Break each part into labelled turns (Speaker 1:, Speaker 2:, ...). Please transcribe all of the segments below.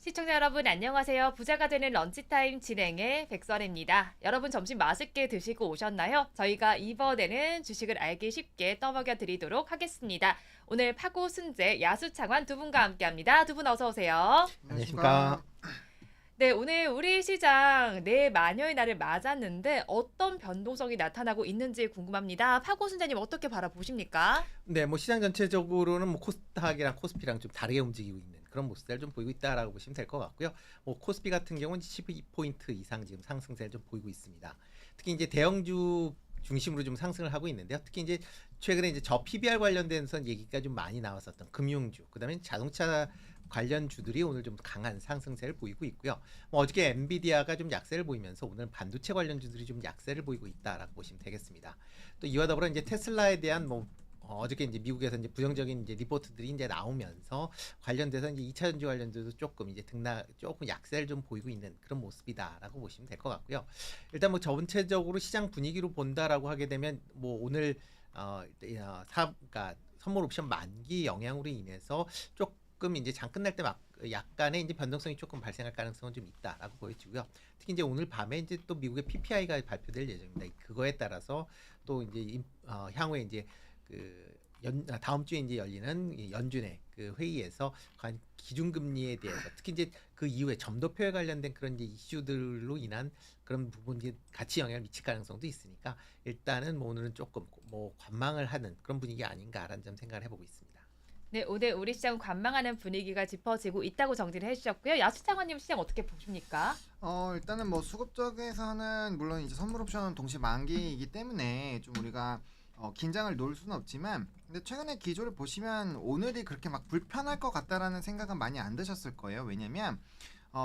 Speaker 1: 시청자 여러분 안녕하세요. 부자가 되는 런치타임 진행의 백설입니다. 여러분 점심 맛있게 드시고 오셨나요? 저희가 이번에는 주식을 알기 쉽게 떠먹여 드리도록 하겠습니다. 오늘 파고 순재 야수창환 두 분과 함께합니다. 두 분 어서 오세요.
Speaker 2: 안녕하십니까.
Speaker 1: 네, 오늘 우리 시장 내마녀의 날을 맞았는데 어떤 변동성이 나타나고 있는지 궁금합니다. 파고 순재님 어떻게 바라보십니까?
Speaker 2: 네, 뭐 시장 전체적으로는 뭐 코스닥이랑 코스피랑 좀 다르게 움직이고 있는 그런 모습을 좀 보이고 있다라고 보시면 될 것 같고요. 뭐 코스피 같은 경우는 12포인트 이상 지금 상승세를 좀 보이고 있습니다. 특히 이제 대형주 중심으로 좀 상승을 하고 있는데요. 특히 이제 최근에 이제 저 PBR 관련돼서 얘기가 좀 많이 나왔었던 금융주, 그다음에 자동차 관련 주들이 오늘 좀 강한 상승세를 보이고 있고요. 뭐 어저께 엔비디아가 좀 약세를 보이면서 오늘 반도체 관련 주들이 좀 약세를 보이고 있다라고 보시면 되겠습니다. 또 이와 더불어 이제 테슬라에 대한 뭐 어저께 이제 미국에서 이제 부정적인 이제 리포트들이 이제 나오면서 관련돼서 이제 2차 전지 관련돼도 조금 이제 조금 약세를 좀 보이고 있는 그런 모습이다라고 보시면 될 것 같고요. 일단 뭐 전체적으로 시장 분위기로 본다라고 하게 되면 뭐 오늘 그러니까 선물 옵션 만기 영향으로 인해서 조금 이제 장 끝날 때 막 약간의 이제 변동성이 조금 발생할 가능성은 좀 있다라고 보여지고요. 특히 이제 오늘 밤에 이제 또 미국의 PPI가 발표될 예정입니다. 그거에 따라서 또 이제 향후에 이제 다음 주에 이제 열리는 이 연준의 그 회의에서 과연 기준금리에 대해서 특히 이제 그 이후에 점도표에 관련된 그런 이제 이슈들로 인한 그런 부분이 같이 영향을 미칠 가능성도 있으니까 일단은 뭐 오늘은 조금 뭐 관망을 하는 그런 분위기 아닌가라는 점 생각을 해보고 있습니다.
Speaker 1: 네, 오늘 우리 시장 관망하는 분위기가 짚어지고 있다고 정리를 해주셨고요. 야수창환님 시장 어떻게 보십니까?
Speaker 3: 일단은 뭐 수급 쪽에서는 물론 이제 선물 옵션은 동시 만기이기 때문에 좀 우리가 긴장을 놓을 수는 없지만, 근데 최근에 기조를 보시면 오늘이 그렇게 막 불편할 것 같다라는 생각은 많이 안 드셨을 거예요. 왜냐면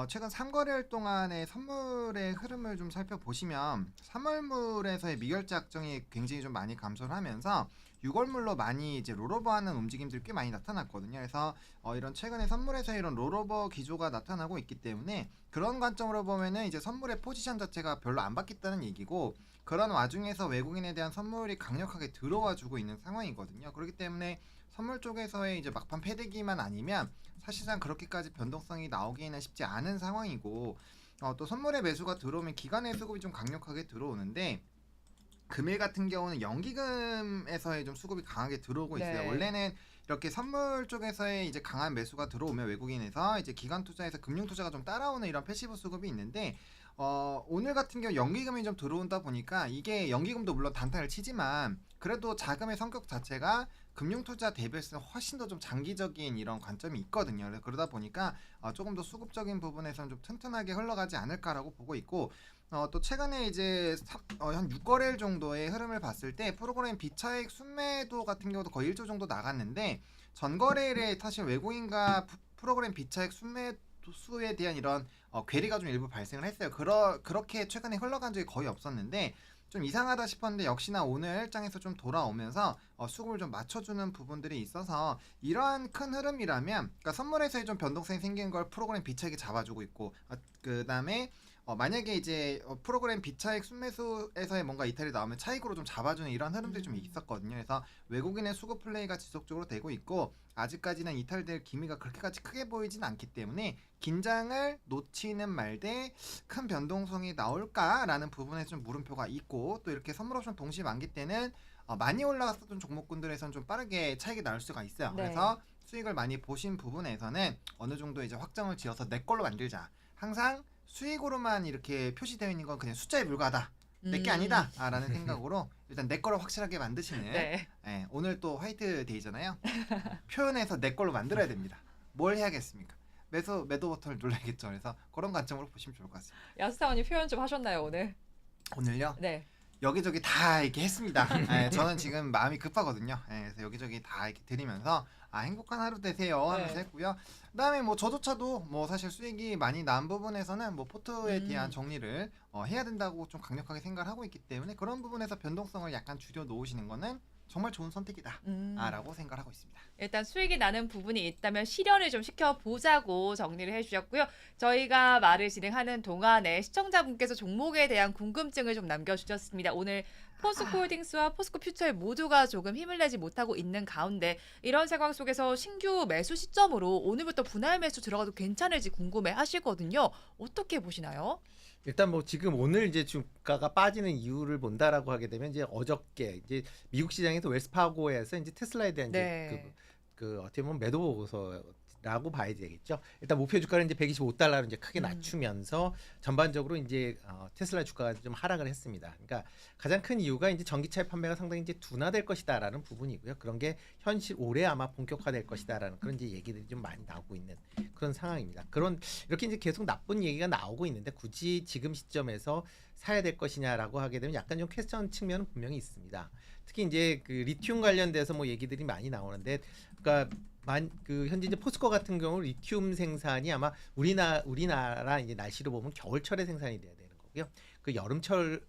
Speaker 3: 최근 3거래일 동안의 선물의 흐름을 좀 살펴보시면 3월물에서의 미결제 확정이 굉장히 좀 많이 감소를 하면서 6월물로 많이 이제 롤오버하는 움직임들이 꽤 많이 나타났거든요. 그래서 이런 최근에 선물에서 이런 롤오버 기조가 나타나고 있기 때문에 그런 관점으로 보면은 이제 선물의 포지션 자체가 별로 안 바뀌었다는 얘기고, 그런 와중에서 외국인에 대한 선물이 강력하게 들어와 주고 있는 상황이거든요. 그렇기 때문에 선물 쪽에서의 이제 막판 패대기만 아니면 사실상 그렇게까지 변동성이 나오기에는 쉽지 않은 상황이고, 또 선물의 매수가 들어오면 기관의 수급이 좀 강력하게 들어오는데, 금일 같은 경우는 연기금에서의 좀 수급이 강하게 들어오고 있어요.
Speaker 1: 네.
Speaker 3: 원래는 이렇게 선물 쪽에서의 이제 강한 매수가 들어오면 외국인에서 이제 기관 투자에서 금융 투자가 좀 따라오는 이런 패시브 수급이 있는데, 오늘 같은 경우 연기금이 좀 들어온다 보니까 이게 연기금도 물론 단타를 치지만 그래도 자금의 성격 자체가 금융 투자 대비해서 훨씬 더 좀 장기적인 이런 관점이 있거든요. 그러다 보니까 조금 더 수급적인 부분에서는 좀 튼튼하게 흘러가지 않을까라고 보고 있고, 또 최근에 이제 한 6거래일 정도의 흐름을 봤을 때 프로그램 비차익 순매도 같은 경우도 거의 1조 정도 나갔는데, 전거래일에 사실 외국인과 프로그램 비차익 순매수에 대한 이런 괴리가 좀 일부 발생을 했어요. 그렇게 최근에 흘러간 적이 거의 없었는데 좀 이상하다 싶었는데, 역시나 오늘 장에서 좀 돌아오면서 수급을 좀 맞춰주는 부분들이 있어서 이러한 큰 흐름이라면, 그러니까 선물에서의 좀 변동성이 생긴 걸 프로그램 비차익이 잡아주고 있고, 그 다음에 만약에 이제 프로그램 비차익 순매수에서의 뭔가 이탈이 나오면 차익으로 좀 잡아주는 이런 흐름들이 좀 있었거든요. 그래서 외국인의 수급 플레이가 지속적으로 되고 있고, 아직까지는 이탈될 기미가 그렇게까지 크게 보이진 않기 때문에 긴장을 놓치는 말대 큰 변동성이 나올까라는 부분에 좀 물음표가 있고, 또 이렇게 선물 옵션 동시 만기 때는 많이 올라갔었던 종목군들에서는 좀 빠르게 차익이 나올 수가 있어요.
Speaker 1: 네.
Speaker 3: 그래서 수익을 많이 보신 부분에서는 어느 정도 이제 확정을 지어서 내 걸로 만들자. 항상 수익으로만 이렇게 표시되어 있는 건 그냥 숫자에 불과하다. 내게 아니다 라는 생각으로 일단 내 거를 확실하게 만드시는,
Speaker 1: 네.
Speaker 3: 오늘 또 화이트 데이잖아요. 표현해서 내 걸로 만들어야 됩니다. 뭘 해야겠습니까? 매도 버튼을 눌러야겠죠. 그래서 그런 관점으로 보시면 좋을 것 같습니다.
Speaker 1: 야수창환님 표현 좀 하셨나요 오늘?
Speaker 3: 오늘요?
Speaker 1: 네.
Speaker 3: 여기저기 다 이렇게 했습니다. 저는 지금 마음이 급하거든요. 그래서 여기저기 다 이렇게 드리면서 행복한 하루 되세요 하면서
Speaker 1: 네.
Speaker 3: 했고요. 그다음에 뭐 저조차도 뭐 사실 수익이 많이 난 부분에서는 뭐 포트에 대한 정리를 해야 된다고 좀 강력하게 생각을 하고 있기 때문에, 그런 부분에서 변동성을 약간 줄여 놓으시는 거는 정말 좋은 선택이다. 라고 생각을 하고 있습니다.
Speaker 1: 일단 수익이 나는 부분이 있다면 실현을 좀 시켜보자고 정리를 해주셨고요. 저희가 말을 진행하는 동안에 시청자분께서 종목에 대한 궁금증을 좀 남겨주셨습니다. 오늘 포스코홀딩스와 포스코퓨처에 모두가 조금 힘을 내지 못하고 있는 가운데 이런 상황 속에서 신규 매수 시점으로 오늘부터 분할 매수 들어가도 괜찮을지 궁금해 하시거든요. 어떻게 보시나요?
Speaker 2: 일단 뭐 지금 오늘 이제 주가가 빠지는 이유를 본다라고 하게 되면 이제 어저께 이제 미국 시장에서 웰스파고에서 이제 테슬라에 대한
Speaker 1: 네.
Speaker 2: 이제 그 어떻게 보면 매도 보고서라고 봐야 되겠죠. 일단 목표 주가를 이제 125달러로 이제 크게 낮추면서 전반적으로 이제 테슬라 주가가 좀 하락을 했습니다. 그러니까 가장 큰 이유가 이제 전기차의 판매가 상당히 이제 둔화될 것이다라는 부분이고요. 그런 게 현실 올해 아마 본격화될 것이다라는 그런 이제 얘기들이 좀 많이 나오고 있는 그런 상황입니다. 이렇게 이제 계속 나쁜 얘기가 나오고 있는데 굳이 지금 시점에서 사야 될 것이냐라고 하게 되면 약간 좀 퀘스천 측면은 분명히 있습니다. 특히 이제 그 리튬 관련돼서 뭐 얘기들이 많이 나오는데, 그러니까 그 현재 이제 포스코 같은 경우 리튬 생산이 아마 우리나라 이제 날씨로 보면 겨울철에 생산이 돼야 되는 거고요. 그 여름철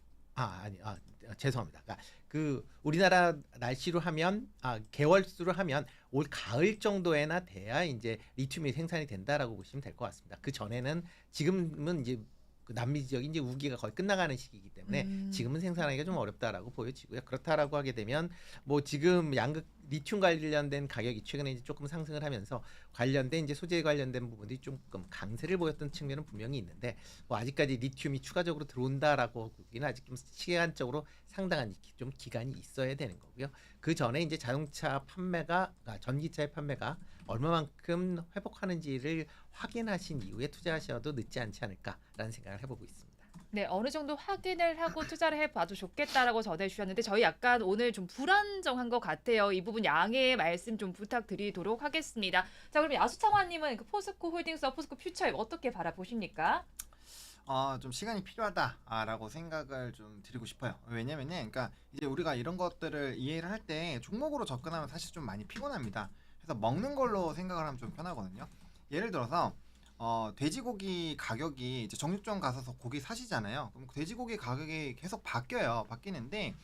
Speaker 2: 죄송합니다. 그러니까 그 우리나라 날씨로 하면 개월수로 하면 올 가을 정도에나 돼야 이제 리튬이 생산이 된다라고 보시면 될 것 같습니다. 그 전에는 지금은 이제 그 남미 지역이 이제 우기가 거의 끝나가는 시기이기 때문에 지금은 생산하기가 좀 어렵다라고 보여지고요. 그렇다라고 하게 되면 뭐 지금 양극 리튬 관련된 가격이 최근에 이제 조금 상승을 하면서 관련된 이제 소재 관련된 부분들이 조금 강세를 보였던 측면은 분명히 있는데 뭐 아직까지 리튬이 추가적으로 들어온다라고 보기는 아직 좀 시간적으로 상당한 좀 기간이 있어야 되는 거고요. 그 전에 이제 자동차 판매가 전기차의 판매가 얼마만큼 회복하는지를 확인하신 이후에 투자하셔도 늦지 않지 않을까라는 생각을 해보고 있습니다.
Speaker 1: 네, 어느 정도 확인을 하고 투자를 해봐도 좋겠다라고 전해주셨는데 저희 약간 오늘 좀 불안정한 것 같아요. 이 부분 양해의 말씀 좀 부탁드리도록 하겠습니다. 자, 그럼 야수창화님은 그 포스코 홀딩스와 포스코 퓨처에 어떻게 바라보십니까?
Speaker 3: 좀 시간이 필요하다라고 생각을 좀 드리고 싶어요. 왜냐면은, 그러니까 이제 우리가 이런 것들을 이해를 할 때 종목으로 접근하면 사실 좀 많이 피곤합니다. 그래서 먹는 걸로 생각을 하면 좀 편하거든요. 예를 들어서 돼지고기 가격이 이제 정육점 가서 고기 사시잖아요. 그럼 돼지고기 가격이 계속 바뀌는데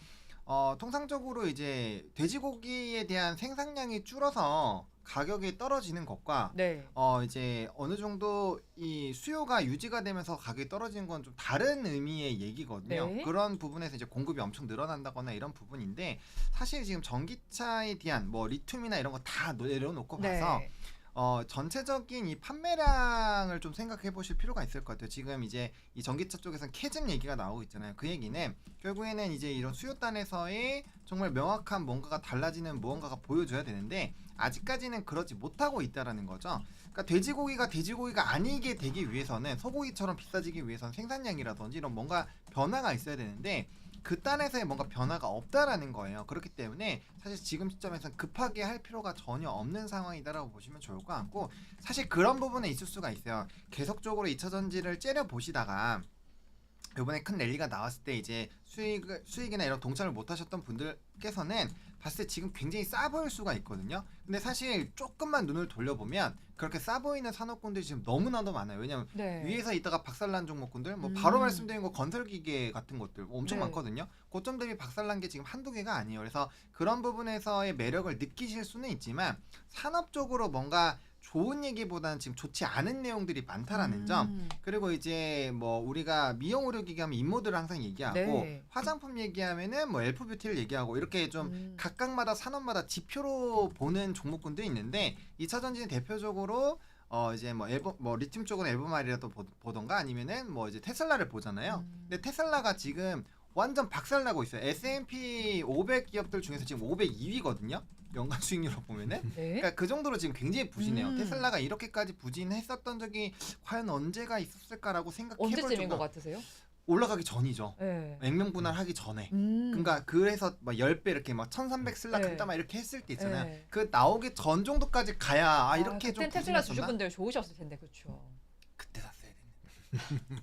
Speaker 3: 통상적으로 이제 돼지고기에 대한 생산량이 줄어서 가격이 떨어지는 것과
Speaker 1: 네.
Speaker 3: 이제 어느 정도 이 수요가 유지가 되면서 가격이 떨어지는 건 좀 다른 의미의 얘기거든요.
Speaker 1: 네.
Speaker 3: 그런 부분에서 이제 공급이 엄청 늘어난다거나 이런 부분인데 사실 지금 전기차에 대한 뭐 리튬이나 이런 거 다 내려놓고 봐서
Speaker 1: 네.
Speaker 3: 전체적인 이 판매량을 좀 생각해 보실 필요가 있을 것 같아요. 지금 이제 이 전기차 쪽에서는 캐즘 얘기가 나오고 있잖아요. 그 얘기는 결국에는 이제 이런 수요단에서의 정말 명확한 뭔가가 달라지는 무언가가 보여줘야 되는데 아직까지는 그러지 못하고 있다라는 거죠. 그러니까 돼지고기가 아니게 되기 위해서는 소고기처럼 비싸지기 위해서는 생산량이라든지 이런 뭔가 변화가 있어야 되는데 그 단에서의 뭔가 변화가 없다라는 거예요. 그렇기 때문에 사실 지금 시점에서는 급하게 할 필요가 전혀 없는 상황이다라고 보시면 좋을 것 같고 사실 그런 부분에 있을 수가 있어요. 계속적으로 2차 전지를 째려 보시다가 이번에 큰 랠리가 나왔을 때 이제 수익이나 이런 동참을 못 하셨던 분들께서는 봤을 때 지금 굉장히 싸 보일 수가 있거든요. 근데 사실 조금만 눈을 돌려보면 그렇게 싸 보이는 산업군들이 지금 너무나도 많아요. 왜냐면
Speaker 1: 네.
Speaker 3: 위에서 있다가 박살난 종목군들 뭐 바로 말씀드린 거 건설기계 같은 것들 엄청
Speaker 1: 네.
Speaker 3: 많거든요. 고점 대비 박살난 게 지금 한두 개가 아니에요. 그래서 그런 부분에서의 매력을 느끼실 수는 있지만 산업적으로 뭔가 좋은 얘기보다는 지금 좋지 않은 내용들이 많다라는 점. 그리고 이제 뭐 우리가 미용 의료기기 하면 인모드를 항상 얘기하고
Speaker 1: 네.
Speaker 3: 화장품 얘기하면은 뭐 엘프뷰티를 얘기하고 이렇게 좀 각각마다 산업마다 지표로 보는 종목군들이 있는데 2차 전지는 대표적으로 이제 뭐 리튬 쪽은 앨범알이라도 보던가 아니면은 뭐 이제 테슬라를 보잖아요. 근데 테슬라가 지금 완전 박살나고 있어요. S&P 500 기업들 중에서 지금 502위거든요. 연간 수익률로 보면은.
Speaker 1: 네.
Speaker 3: 그러니까 그 정도로 지금 굉장히 부진해요. 테슬라가 이렇게까지 부진했었던 적이 과연 언제가 있었을까라고 생각해볼
Speaker 1: 언제쯤인 것
Speaker 3: 정도
Speaker 1: 같으세요?
Speaker 3: 올라가기 전이죠.
Speaker 1: 네.
Speaker 3: 액면분할하기 전에.
Speaker 1: 음.
Speaker 3: 그러니까 그래서 막 10배 이렇게 막 1300 쓸라
Speaker 1: 네.
Speaker 3: 그다 막 이렇게 했을 때 있잖아요.
Speaker 1: 네.
Speaker 3: 그 나오기 전 정도까지 가야 이렇게 좀
Speaker 1: 그땐 테슬라
Speaker 3: 부진했었나?
Speaker 1: 주주분들 좋으셨을 텐데 그렇죠.
Speaker 3: 그때 샀어야 되는데.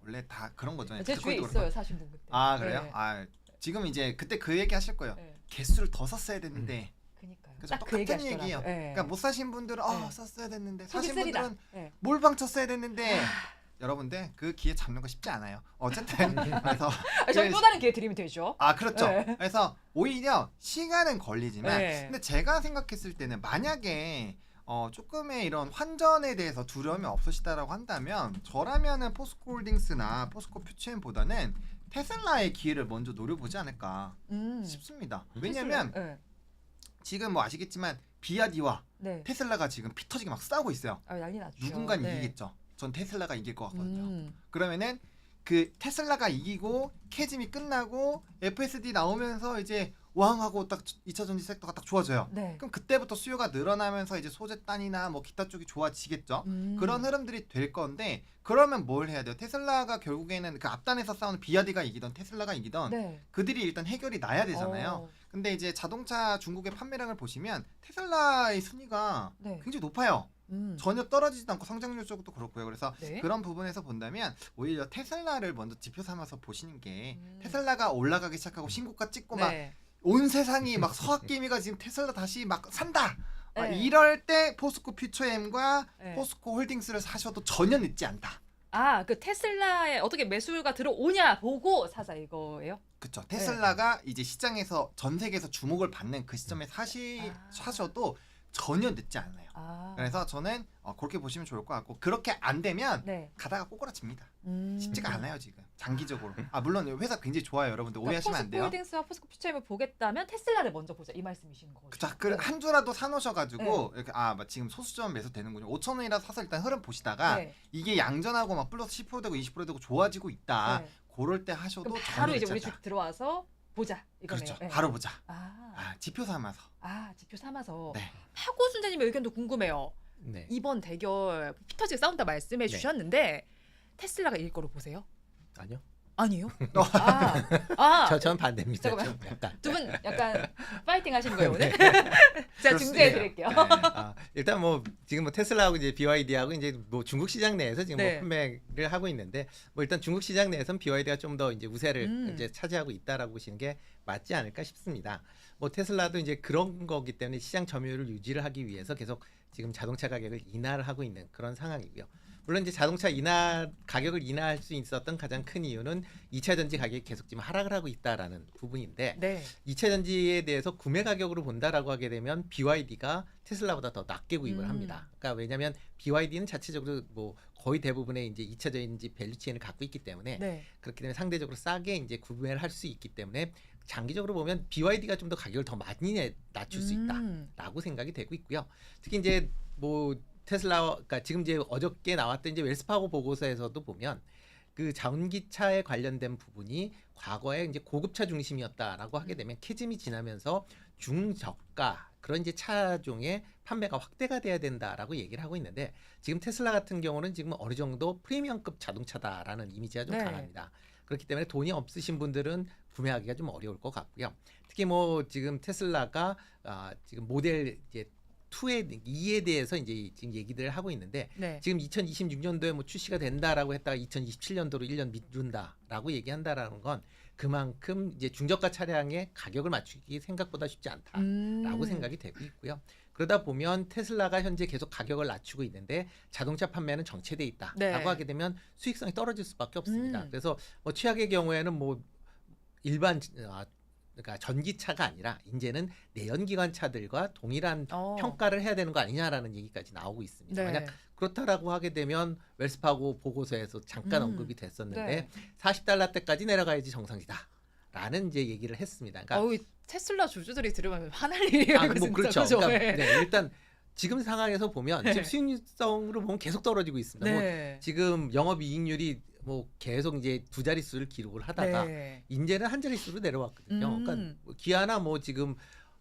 Speaker 3: 원래 다 그런 거죠.
Speaker 1: 제 주위에
Speaker 3: 그것도
Speaker 1: 있어요
Speaker 3: 그렇고.
Speaker 1: 사신 분 그때.
Speaker 3: 아 그래요?
Speaker 1: 네.
Speaker 3: 지금 이제 그때 그 얘기 하실 거예요.
Speaker 1: 네.
Speaker 3: 개수를 더 썼어야 됐는데.
Speaker 1: 그니까요.
Speaker 3: 그죠?
Speaker 1: 딱 그 얘기
Speaker 3: 똑같은 얘기예요.
Speaker 1: 하시더라고요. 네.
Speaker 3: 그러니까 못 사신 분들은
Speaker 1: 네.
Speaker 3: 썼어야 됐는데
Speaker 1: 속이
Speaker 3: 사신
Speaker 1: 쓰리다.
Speaker 3: 분들은
Speaker 1: 네.
Speaker 3: 몰빵 쳤어야 됐는데 여러분들 그 기회 잡는 거 쉽지 않아요. 어쨌든 그래서
Speaker 1: 저희 또 다른 기회 드리면 되죠.
Speaker 3: 그렇죠.
Speaker 1: 네.
Speaker 3: 그래서 오히려 시간은 걸리지만
Speaker 1: 네.
Speaker 3: 근데 제가 생각했을 때는 만약에 조금의 이런 환전에 대해서 두려움이 없으시다라고 한다면 저라면은 포스코홀딩스나 포스코 퓨처엠보다는 테슬라의 기회를 먼저 노려보지 않을까 싶습니다. 왜냐면
Speaker 1: 네.
Speaker 3: 지금 뭐 아시겠지만 비아디와
Speaker 1: 네.
Speaker 3: 테슬라가 지금 피 터지게 막 싸우고 있어요.
Speaker 1: 난리 났죠.
Speaker 3: 누군가는
Speaker 1: 네.
Speaker 3: 이기겠죠. 전 테슬라가 이길 것 같거든요.
Speaker 1: 음.
Speaker 3: 그러면은 그 테슬라가 이기고 캐즘이 끝나고 FSD 나오면서 이제 왕하고 딱 2차 전지 섹터가 딱 좋아져요.
Speaker 1: 네.
Speaker 3: 그럼 그때부터 수요가 늘어나면서 이제 소재단이나 뭐 기타 쪽이 좋아지겠죠. 그런 흐름들이 될 건데 그러면 뭘 해야 돼요? 테슬라가 결국에는 그 앞단에서 싸우는 비아디가 이기던 테슬라가 이기던
Speaker 1: 네.
Speaker 3: 그들이 일단 해결이 나야 되잖아요. 근데 이제 자동차 중국의 판매량을 보시면 테슬라의 순위가
Speaker 1: 네.
Speaker 3: 굉장히 높아요. 전혀 떨어지지도 않고 성장률 쪽도 그렇고요. 그래서
Speaker 1: 네.
Speaker 3: 그런 부분에서 본다면 오히려 테슬라를 먼저 지표 삼아서 보시는 게 테슬라가 올라가기 시작하고 신고가 찍고 막
Speaker 1: 네.
Speaker 3: 온 세상이 막 서학개미가 지금 테슬라 다시 막 산다.
Speaker 1: 네.
Speaker 3: 이럴 때 포스코 퓨처엠과
Speaker 1: 네.
Speaker 3: 포스코 홀딩스를 사셔도 전혀 늦지 않다.
Speaker 1: 그 테슬라에 어떻게 매수가 들어오냐 보고 사자 이거예요?
Speaker 3: 그렇죠. 테슬라가 이제 시장에서 전 세계에서 주목을 받는 그 시점에 사셔도 전혀 늦지 않아요. 그래서 저는 그렇게 보시면 좋을 것 같고 그렇게 안 되면
Speaker 1: 네. 가다가
Speaker 3: 가다가 꼬꾸라집니다. 쉽지가 않아요 지금 장기적으로. 물론 회사 굉장히 좋아요 여러분들
Speaker 1: 그러니까
Speaker 3: 오해하시면 안 돼요.
Speaker 1: 포스코홀딩스와 포스코 퓨처엠을 보겠다면 테슬라를 먼저 보자 이 말씀이신 거죠?
Speaker 3: 그쵸. 한 주라도 사놓으셔가지고 이렇게 지금 소수점 매수 되는군요. 5천 원이라도 사서 일단 흐름 보시다가
Speaker 1: 네.
Speaker 3: 이게 양전하고 막 플러스 10% 되고 20% 되고 좋아지고 있다.
Speaker 1: 네.
Speaker 3: 그럴 때 하셔도
Speaker 1: 그럼
Speaker 3: 전혀
Speaker 1: 바로 이제
Speaker 3: 늦지
Speaker 1: 우리
Speaker 3: 않다.
Speaker 1: 집 들어와서 보자 이거네요.
Speaker 3: 그렇죠.
Speaker 1: 네.
Speaker 3: 바로 보자.
Speaker 1: 아,
Speaker 3: 지표 삼아서.
Speaker 1: 지표 삼아서
Speaker 3: 네.
Speaker 1: 파고 순자님의 의견도 궁금해요.
Speaker 2: 네.
Speaker 1: 이번 대결 피터지게 싸운다 말씀해
Speaker 2: 네.
Speaker 1: 주셨는데 테슬라가 이길 거로 보세요?
Speaker 2: 아니요.
Speaker 1: 아니요.
Speaker 2: 저는 반대입니다.
Speaker 1: 잠깐만.
Speaker 2: 좀 약간.
Speaker 1: 두 분 약간 파이팅 하시는 거예요 오늘? 제가
Speaker 3: 그렇습니다.
Speaker 1: 중재해 드릴게요.
Speaker 3: 네.
Speaker 2: 일단 뭐 지금 뭐 테슬라하고 이제 BYD하고 이제 뭐 중국 시장 내에서 지금
Speaker 1: 네.
Speaker 2: 뭐 판매를 하고 있는데 뭐 일단 중국 시장 내에서는 BYD가 좀 더 이제 우세를 이제 차지하고 있다라고 보시는 게 맞지 않을까 싶습니다. 뭐 테슬라도 이제 그런 거기 때문에 시장 점유율을 유지를 하기 위해서 계속 지금 자동차 가격을 인하를 하고 있는 그런 상황이고요. 물론 이제 자동차 가격을 인하할 수 있었던 가장 큰 이유는 2차 전지 가격이 계속 지금 하락을 하고 있다라는 부분인데
Speaker 1: 네.
Speaker 2: 2차 전지에 대해서 구매 가격으로 본다라고 하게 되면 BYD가 테슬라보다 더 낮게 구입을 합니다. 그러니까 왜냐하면 BYD는 자체적으로 뭐 거의 대부분의 이제 2차 전지 밸류체인을 갖고 있기 때문에
Speaker 1: 네.
Speaker 2: 그렇기 때문에 상대적으로 싸게 이제 구매를 할 수 있기 때문에 장기적으로 보면 BYD가 좀 더 가격을 더 많이 낮출 수 있다라고 생각이 되고 있고요. 특히 이제 뭐 그러니까 지금 이제 어저께 나왔던 이제 웰스파고 보고서에서도 보면 그 전기차에 관련된 부분이 과거에 이제 고급차 중심이었다라고 하게 되면 캐즘이 지나면서 중저가 그런 이제 차종의 판매가 확대가 돼야 된다라고 얘기를 하고 있는데 지금 테슬라 같은 경우는 지금 어느 정도 프리미엄급 자동차다라는 이미지가 좀
Speaker 1: 네.
Speaker 2: 강합니다. 그렇기 때문에 돈이 없으신 분들은 구매하기가 좀 어려울 것 같고요. 특히 뭐 지금 테슬라가 지금 모델 이제 2에 대해서 이제 지금 얘기들을 하고 있는데
Speaker 1: 네.
Speaker 2: 지금 2026년도에 뭐 출시가 된다라고 했다가 2027년도로 1년 미룬다라고 얘기한다라는 건 그만큼 이제 중저가 차량의 가격을 맞추기 생각보다 쉽지 않다라고 생각이 되고 있고요. 그러다 보면 테슬라가 현재 계속 가격을 낮추고 있는데 자동차 판매는 정체돼 있다라고
Speaker 1: 네.
Speaker 2: 하게 되면 수익성이 떨어질 수밖에 없습니다. 그래서 뭐 최악의 경우에는 뭐 일반 그러니까 전기차가 아니라 이제는 내연기관 차들과 동일한 평가를 해야 되는 거 아니냐라는 얘기까지 나오고 있습니다.
Speaker 1: 네.
Speaker 2: 만약 그렇다라고 하게 되면 웰스파고 보고서에서 잠깐 언급이 됐었는데
Speaker 1: 네.
Speaker 2: $40대까지 내려가야지 정상이다라는 이제 얘기를 했습니다. 그러니까
Speaker 1: 테슬라 주주들이 들으면 화날 일이에요.
Speaker 2: 뭐
Speaker 1: 진짜.
Speaker 2: 그렇죠.
Speaker 1: 그죠?
Speaker 2: 그러니까
Speaker 1: 네.
Speaker 2: 네, 일단 지금 상황에서 보면
Speaker 1: 네.
Speaker 2: 지금 수익성으로 보면 계속 떨어지고 있습니다. 뭐
Speaker 1: 네.
Speaker 2: 지금 영업이익률이 뭐 계속 이제 두 자릿수를 기록을 하다가
Speaker 1: 네.
Speaker 2: 이제는 한 자릿수로 내려왔거든요. 그러니까 뭐 기아나 뭐 지금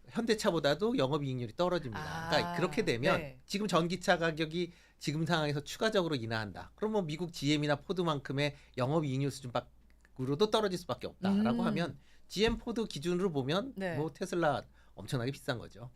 Speaker 2: 현대차보다도 영업이익률이 떨어집니다. 그러니까 그렇게 되면
Speaker 1: 네.
Speaker 2: 지금 전기차 가격이 지금 상황에서 추가적으로 인하한다. 그럼 뭐 미국 GM이나 포드만큼의 영업이익률 수준으로도 떨어질 수밖에 없다라고 하면 GM 포드 기준으로 보면
Speaker 1: 네.
Speaker 2: 뭐 테슬라 엄청나게 비싼 거죠.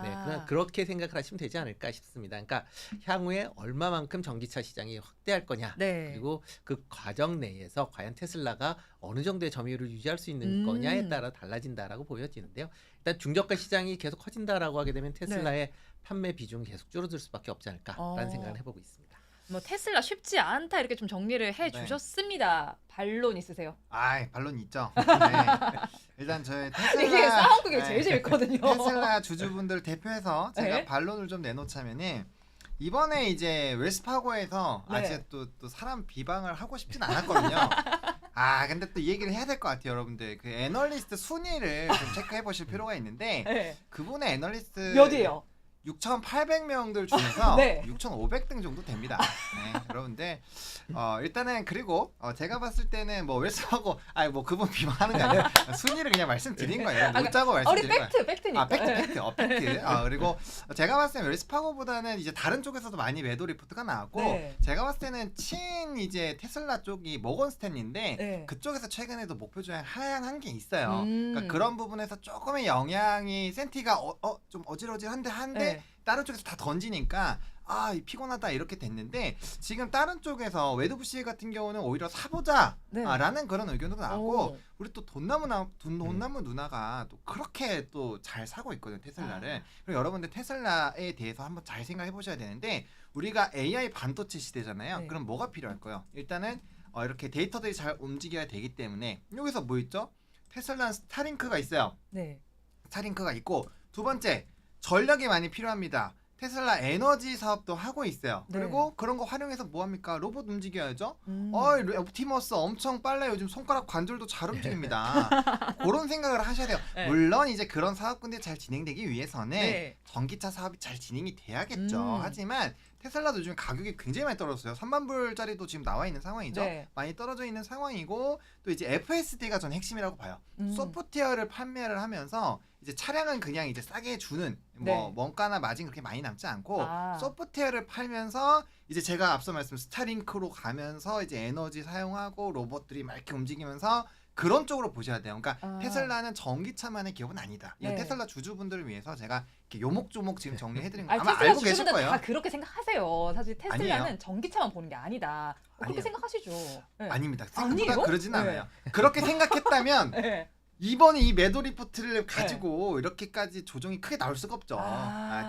Speaker 2: 네, 그냥 그렇게 생각을 하시면 되지 않을까 싶습니다. 그러니까 향후에 얼마만큼 전기차 시장이 확대할 거냐,
Speaker 1: 네.
Speaker 2: 그리고 그 과정 내에서 과연 테슬라가 어느 정도의 점유율을 유지할 수 있는 거냐에 따라 달라진다라고 보여지는데요. 일단 중저가 시장이 계속 커진다라고 하게 되면 테슬라의 판매 비중이 계속 줄어들 수밖에 없지 않을까라는 생각을 해보고 있습니다.
Speaker 1: 뭐 테슬라 쉽지 않다 이렇게 좀 정리를 해 주셨습니다. 반론 있으세요?
Speaker 3: 아, 반론 있죠. 네. 일단 저희
Speaker 1: 이게
Speaker 3: 테슬라
Speaker 1: 싸움국이 제일 재밌거든요.
Speaker 3: 테슬라 주주분들 대표해서 제가
Speaker 1: 네.
Speaker 3: 반론을 좀 내놓자면은 이번에 이제 웰스파고에서
Speaker 1: 네.
Speaker 3: 제가 또 사람 비방을 하고 싶진 않았거든요. 근데 또 이 얘기를 해야 될 것 같아요, 여러분들. 그 애널리스트 순위를 좀 체크해 보실 필요가 있는데
Speaker 1: 네.
Speaker 3: 그분의 애널리스트
Speaker 1: 몇이에요?
Speaker 3: 6,800명들 중에서
Speaker 1: 네.
Speaker 3: 6,500등 정도 됩니다. 네, 여러분들 일단은 그리고 제가 봤을 때는 뭐 웰스파고 뭐 그분 비방하는 게 아니라 순위를 그냥 말씀드린 거예요. 놓자고
Speaker 1: 우리
Speaker 3: 말씀드린 거예요.
Speaker 1: 팩트니까.
Speaker 3: 팩트. 그리고 제가 봤을 때 웰스파고보다는 이제 다른 쪽에서도 많이 매도 리포트가 나왔고
Speaker 1: 네.
Speaker 3: 제가 봤을 때는 이제 테슬라 쪽이 모건 스탠리인데
Speaker 1: 네.
Speaker 3: 그쪽에서 최근에도 목표 조약 하향한 게 있어요.
Speaker 1: 음.
Speaker 3: 그러니까 그런 부분에서 조금의 영향이 센티가 좀 어질어질한데
Speaker 1: 네.
Speaker 3: 다른 쪽에서 다 던지니까 피곤하다 이렇게 됐는데 지금 다른 쪽에서 웨드부시 같은 경우는 오히려 사보자
Speaker 1: 네.
Speaker 3: 라는 그런 의견도 나왔고
Speaker 1: 오.
Speaker 3: 우리 또 돈나무 누나가 또 그렇게 또 잘 사고 있거든요, 테슬라를. 그리고 여러분들 테슬라에 대해서 한번 잘 생각해 보셔야 되는데 우리가 AI 반도체 시대잖아요.
Speaker 1: 네.
Speaker 3: 그럼 뭐가 필요할까요? 일단은 이렇게 데이터들이 잘 움직여야 되기 때문에 여기서 뭐 있죠? 테슬라는 스타링크가 있어요.
Speaker 1: 네.
Speaker 3: 스타링크가 있고 두 번째 전력이 많이 필요합니다. 테슬라 에너지 사업도 하고 있어요.
Speaker 1: 네.
Speaker 3: 그리고 그런 거 활용해서 뭐 합니까? 로봇 움직여야죠.
Speaker 1: 음.
Speaker 3: 옵티머스 엄청 빨라요. 요즘 손가락 관절도 잘 움직입니다. 그런 생각을 하셔야 돼요.
Speaker 1: 네.
Speaker 3: 물론 이제 그런 사업군들이 잘 진행되기 위해서는
Speaker 1: 네.
Speaker 3: 전기차 사업이 잘 진행이 돼야겠죠.
Speaker 1: 음.
Speaker 3: 하지만 테슬라도 요즘 가격이 굉장히 많이 떨어졌어요. 3만 불짜리도 지금 나와 있는 상황이죠.
Speaker 1: 네.
Speaker 3: 많이 떨어져 있는 상황이고 또 이제 FSD가 전 핵심이라고 봐요. 소프트웨어를 판매를 하면서 이제 차량은 그냥 이제 싸게 주는
Speaker 1: 네.
Speaker 3: 원가나 마진 그렇게 많이 남지 않고
Speaker 1: 아.
Speaker 3: 소프트웨어를 팔면서 이제 제가 앞서 말씀 스타링크로 가면서 이제 에너지 사용하고 로봇들이 막 이렇게 움직이면서 그런 쪽으로 보셔야 돼요. 그러니까
Speaker 1: 아.
Speaker 3: 테슬라는 전기차만의 기업은 아니다. 이
Speaker 1: 네.
Speaker 3: 테슬라 주주분들을 위해서 제가 이렇게 요목조목 지금 정리해드린 거
Speaker 1: 아니,
Speaker 3: 아마
Speaker 1: 테슬라
Speaker 3: 알고 계실
Speaker 1: 주주분들
Speaker 3: 거예요.
Speaker 1: 다 그렇게 생각하세요. 사실 테슬라는
Speaker 3: 아니에요.
Speaker 1: 전기차만 보는 게 아니다. 그렇게
Speaker 3: 아니에요.
Speaker 1: 생각하시죠. 네.
Speaker 3: 아닙니다. 생각보다
Speaker 1: 아니에요?
Speaker 3: 그러진
Speaker 1: 네.
Speaker 3: 않아요. 그렇게 생각했다면
Speaker 1: 네.
Speaker 3: 이번에 이 매도 리포트를 가지고 이렇게까지 조정이 크게 나올 수가 없죠.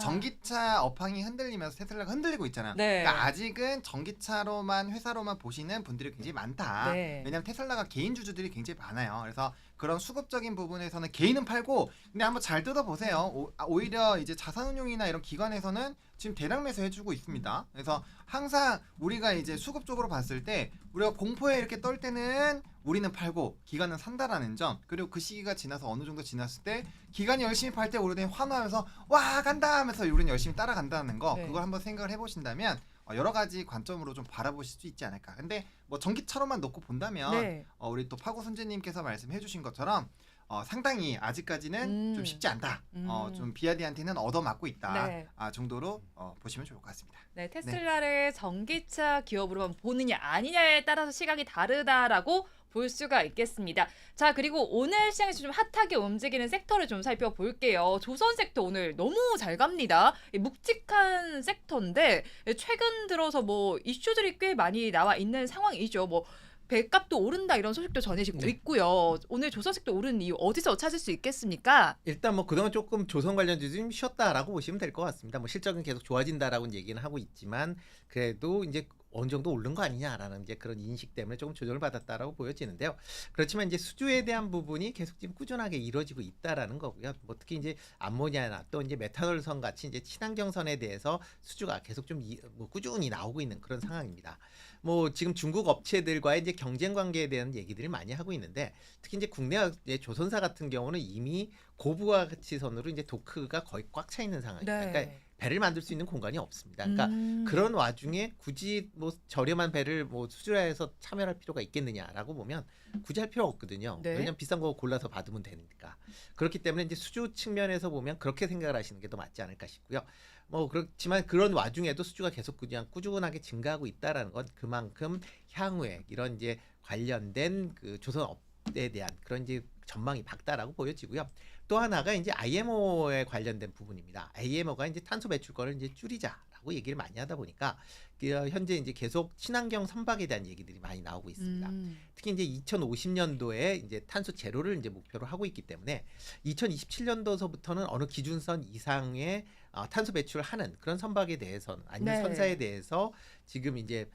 Speaker 3: 전기차 업황이 흔들리면서 테슬라가 흔들리고 있잖아요.
Speaker 1: 네.
Speaker 3: 그러니까 아직은 전기차로만 회사로만 보시는 분들이 굉장히 많다.
Speaker 1: 네.
Speaker 3: 왜냐하면 테슬라가 개인 주주들이 굉장히 많아요. 그래서 그런 수급적인 부분에서는 개인은 팔고 근데 한번 잘 뜯어보세요. 오히려 이제 자산운용이나 이런 기관에서는 지금 대량 매수해주고 있습니다. 그래서 항상 우리가 이제 수급적으로 봤을 때 우리가 공포에 이렇게 떨 때는 우리는 팔고 기관은 산다라는 점 그리고 그 시기가 지나서 어느 정도 지났을 때 기관이 열심히 팔 때 우리는 환호하면서 와 간다 하면서 우리는 열심히 따라간다는 거
Speaker 1: 네.
Speaker 3: 그걸 한번 생각을 해보신다면 여러 가지 관점으로 좀 바라보실 수 있지 않을까. 근데 뭐 전기차로만 놓고 본다면
Speaker 1: 네.
Speaker 3: 우리 또 파고 선재님께서 말씀해주신 것처럼 상당히 아직까지는 좀 쉽지 않다. 좀 비아디한테는 얻어맞고 있다.
Speaker 1: 네.
Speaker 3: 정도로 보시면 좋을 것 같습니다.
Speaker 1: 네, 테슬라를 전기차 기업으로만 보느냐 아니냐에 따라서 시각이 다르다라고 볼 수가 있겠습니다. 자, 그리고 오늘 시장에서 좀 핫하게 움직이는 섹터를 좀 살펴볼게요. 조선 섹터 오늘 너무 잘 갑니다. 묵직한 섹터인데 최근 들어서 뭐 이슈들이 꽤 많이 나와 있는 상황이죠. 뭐 배값도 오른다 이런 소식도 전해지고
Speaker 2: 네.
Speaker 1: 있고요. 오늘 조선섹터 오르는 이유 어디서 찾을 수 있겠습니까?
Speaker 2: 일단 뭐 그동안 조금 조선 관련주도 좀 쉬었다라고 보시면 될 것 같습니다. 뭐 실적은 계속 좋아진다라고 얘기는 하고 있지만 그래도 이제 어느 정도 오른 거 아니냐라는 이제 그런 인식 때문에 조금 조정을 받았다라고 보여지는데요. 그렇지만 이제 수주에 대한 부분이 계속 지금 꾸준하게 이루어지고 있다라는 거고요. 뭐 특히 이제 암모니아나 또 이제 메탄올선 같이 이제 친환경선에 대해서 수주가 계속 좀 뭐 꾸준히 나오고 있는 그런 상황입니다. 뭐 지금 중국 업체들과의 이제 경쟁 관계에 대한 얘기들을 많이 하고 있는데 특히 이제 국내 조선사 같은 경우는 이미 고부가치선으로 이제 도크가 거의 꽉 차 있는 상황입니다.
Speaker 1: 네.
Speaker 2: 그러니까 배를 만들 수 있는 공간이 없습니다. 그러니까 그런 와중에 굳이 뭐 저렴한 배를 뭐 수주해서 참여할 필요가 있겠느냐라고 보면 굳이 할 필요 없거든요.
Speaker 1: 네.
Speaker 2: 왜냐면 비싼 거 골라서 받으면 되니까. 그렇기 때문에 이제 수주 측면에서 보면 그렇게 생각을 하시는 게 더 맞지 않을까 싶고요. 뭐 그렇지만 그런 와중에도 수주가 계속 그냥 꾸준하게 증가하고 있다라는 건 그만큼 향후에 이런 이제 관련된 그 조선업에 대한 그런 이제 전망이 밝다라고 보여지고요. 또 하나가 이제 IMO에 관련된 부분입니다. IMO가 이제 탄소 배출권을 이제 줄이자라고 얘기를 많이 하다 보니까 현재 이제 계속 친환경 선박에 대한 얘기들이 많이 나오고 있습니다. 특히 이제 2050년도에 이제 탄소 제로를 이제 목표로 하고 있기 때문에 2027년도서부터는 어느 기준선 이상의 탄소 배출을 하는 그런 선박에 대해서는 아니면
Speaker 1: 네.
Speaker 2: 선사에 대해서 지금 이제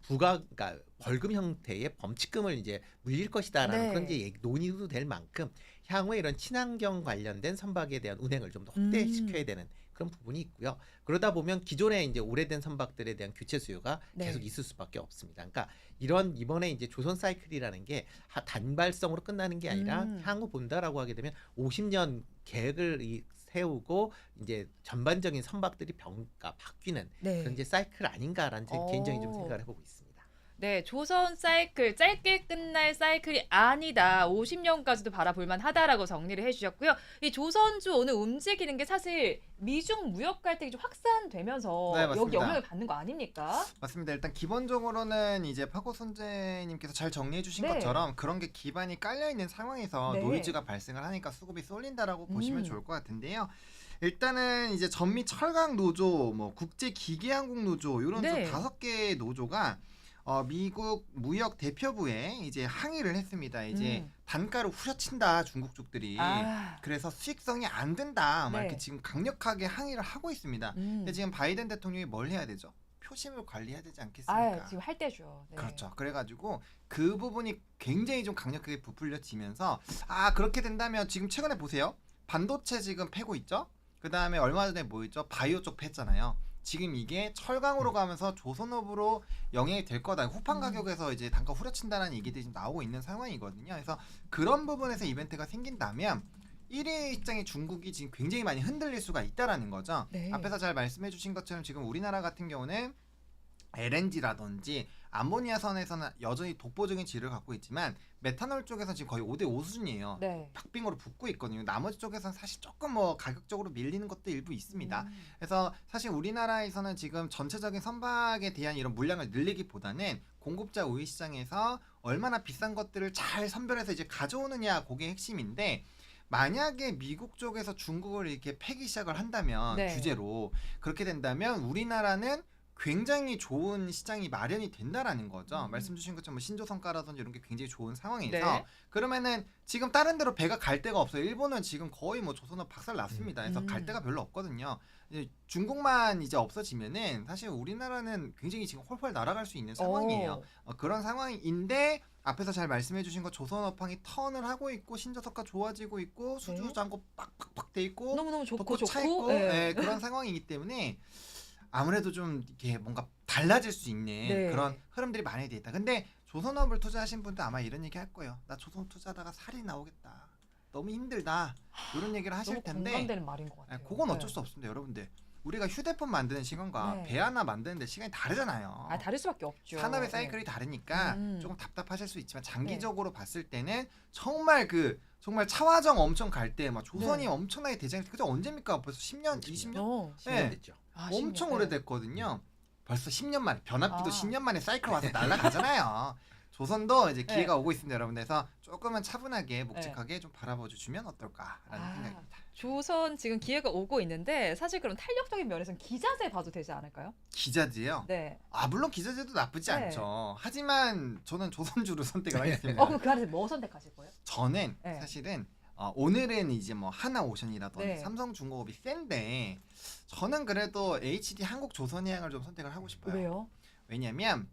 Speaker 2: 그러니까 벌금 형태의 범칙금을 이제 물릴 것이다라는
Speaker 1: 네.
Speaker 2: 그런 이제 논의도 될 만큼 향후에 이런 친환경 관련된 선박에 대한 운행을 좀 더 확대시켜야 되는 그런 부분이 있고요. 그러다 보면 기존에 이제 오래된 선박들에 대한 교체 수요가
Speaker 1: 네.
Speaker 2: 계속 있을 수밖에 없습니다. 그러니까 이번에 이제 조선 사이클이라는 게 단발성으로 끝나는 게 아니라 향후 본다라고 하게 되면 50년 계획을 세우고 이제 전반적인 선박들이 바뀌는
Speaker 1: 네.
Speaker 2: 그런 이제 사이클 아닌가라는 제 개인적인 좀 생각을 해보고 있습니다.
Speaker 1: 네, 조선 사이클 짧게 끝날 사이클이 아니다. 50년까지도 바라볼만 하다라고 정리를 해주셨고요. 이 조선주 오늘 움직이는 게 사실 미중 무역 갈등이 좀 확산되면서
Speaker 3: 네,
Speaker 1: 여기
Speaker 3: 맞습니다.
Speaker 1: 영향을 받는 거 아닙니까?
Speaker 3: 맞습니다. 일단 기본적으로는 이제 파고 선재님께서 잘 정리해 주신
Speaker 1: 네.
Speaker 3: 것처럼 그런 게 기반이 깔려 있는 상황에서
Speaker 1: 네.
Speaker 3: 노이즈가 발생을 하니까 수급이 쏠린다라고 보시면
Speaker 1: 음.
Speaker 3: 좋을 것 같은데요. 일단은 이제 전미 철강 노조, 뭐 국제 기계항공 노조 이런
Speaker 1: 네.
Speaker 3: 좀 5개의 노조가 미국 무역 대표부에 이제 항의를 했습니다. 이제 단가를 후려친다 중국 쪽들이. 그래서 수익성이 안 된다. 막
Speaker 1: 네.
Speaker 3: 이렇게 지금 강력하게 항의를 하고 있습니다. 근데 지금 바이든 대통령이 뭘 해야 되죠? 표심을 관리해야 되지 않겠습니까?
Speaker 1: 지금 할 때죠. 네.
Speaker 3: 그렇죠. 그래가지고 그 부분이 굉장히 좀 강력하게 부풀려지면서 그렇게 된다면 지금 최근에 보세요. 반도체 지금 패고 있죠. 그 다음에 얼마 전에 뭐 있죠? 바이오 쪽 팼잖아요. 지금 이게 철강으로 가면서 조선업으로 영향이 될 거다. 후판 가격에서 이제 단가 후려친다는 얘기들이 지금 나오고 있는 상황이거든요. 그래서 그런 부분에서 이벤트가 생긴다면 1위 입장의 중국이 지금 굉장히 많이 흔들릴 수가 있다라는 거죠.
Speaker 1: 네.
Speaker 3: 앞에서 잘 말씀해 주신 것처럼 지금 우리나라 같은 경우는 LNG라든지 암모니아 선에서는 여전히 독보적인 지위를 갖고 있지만 메탄올 쪽에서는 지금 거의 5대5 수준이에요.
Speaker 1: 네.
Speaker 3: 박빙으로 붙고 있거든요. 나머지 쪽에서는 사실 조금 뭐 가격적으로 밀리는 것도 일부 있습니다. 그래서 사실 우리나라에서는 지금 전체적인 선박에 대한 이런 물량을 늘리기보다는 공급자 우위 시장에서 얼마나 비싼 것들을 잘 선별해서 이제 가져오느냐 그게 핵심인데 만약에 미국 쪽에서 중국을 이렇게 패기 시작을 한다면
Speaker 1: 네.
Speaker 3: 규제로 그렇게 된다면 우리나라는 굉장히 좋은 시장이 마련이 된다라는 거죠. 말씀 주신 것처럼 뭐 신조성가라든지 이런 게 굉장히 좋은 상황에서
Speaker 1: 네.
Speaker 3: 그러면은 지금 다른 데로 배가 갈 데가 없어요. 일본은 지금 거의 뭐 조선업 박살 났습니다. 그래서 갈 데가 별로 없거든요. 이제 중국만 이제 없어지면은 사실 우리나라는 굉장히 지금 훨훨 날아갈 수 있는 상황이에요. 그런 상황인데 앞에서 잘 말씀해 주신 것 조선업황이 턴을 하고 있고 신조석가 좋아지고 있고 수주
Speaker 1: 네.
Speaker 3: 잔고 빡빡빡 돼 있고
Speaker 1: 너무너무 좋고
Speaker 3: 덕고 차 있고
Speaker 1: 네.
Speaker 3: 그런 상황이기 때문에 아무래도 좀 이렇게 뭔가 달라질 수 있는
Speaker 1: 네.
Speaker 3: 그런 흐름들이 많이 돼 있다. 근데 조선업을 투자하신 분들 아마 이런 얘기 할 거예요. 나 조선 투자하다가 살이 나오겠다. 너무 힘들다. 이런 얘기를 하실
Speaker 1: 너무
Speaker 3: 텐데
Speaker 1: 공감되는 말인 것 같아요.
Speaker 3: 그건 어쩔 수 없습니다, 여러분들. 우리가 휴대폰 만드는 시간과
Speaker 1: 네.
Speaker 3: 배 하나 만드는데 시간이 다르잖아요.
Speaker 1: 다를 수밖에 없죠.
Speaker 3: 산업의 사이클이
Speaker 1: 네.
Speaker 3: 다르니까
Speaker 1: 음.
Speaker 3: 조금 답답하실 수 있지만 장기적으로 봤을 때는 정말 정말 차화정 엄청 갈 때 막 조선이
Speaker 1: 네.
Speaker 3: 엄청나게 대장했을 때 그때 언제입니까? 벌써 10년, 20년?
Speaker 2: 10년
Speaker 3: 네.
Speaker 2: 됐죠.
Speaker 3: 엄청
Speaker 1: 10년.
Speaker 3: 오래됐거든요. 벌써 10년 만에 변압기도
Speaker 1: 아.
Speaker 3: 10년 만에 사이클 와서 날아가잖아요. 조선도 이제 기회가
Speaker 1: 네.
Speaker 3: 오고 있습니다, 여러분들. 그래서 조금은 차분하게 묵직하게 좀 바라봐 주시면 어떨까라는 생각입니다.
Speaker 1: 조선 지금 기회가 오고 있는데 사실 그럼 탄력적인 면에서는 기자재 봐도 되지 않을까요?
Speaker 3: 기자재요?
Speaker 1: 네.
Speaker 3: 물론 기자재도 나쁘지
Speaker 1: 네.
Speaker 3: 않죠. 하지만 저는 조선주로 선택을 하겠습니다.
Speaker 1: 그럼 그 안에서 뭐 선택하실 거예요?
Speaker 3: 저는
Speaker 1: 네.
Speaker 3: 사실은 오늘은 이제 뭐 하나오션이라든지
Speaker 1: 네.
Speaker 3: 삼성중공업이 센데 저는 그래도 HD 한국조선해양을 좀 선택을 하고 싶어요.
Speaker 1: 왜요?
Speaker 3: 왜냐면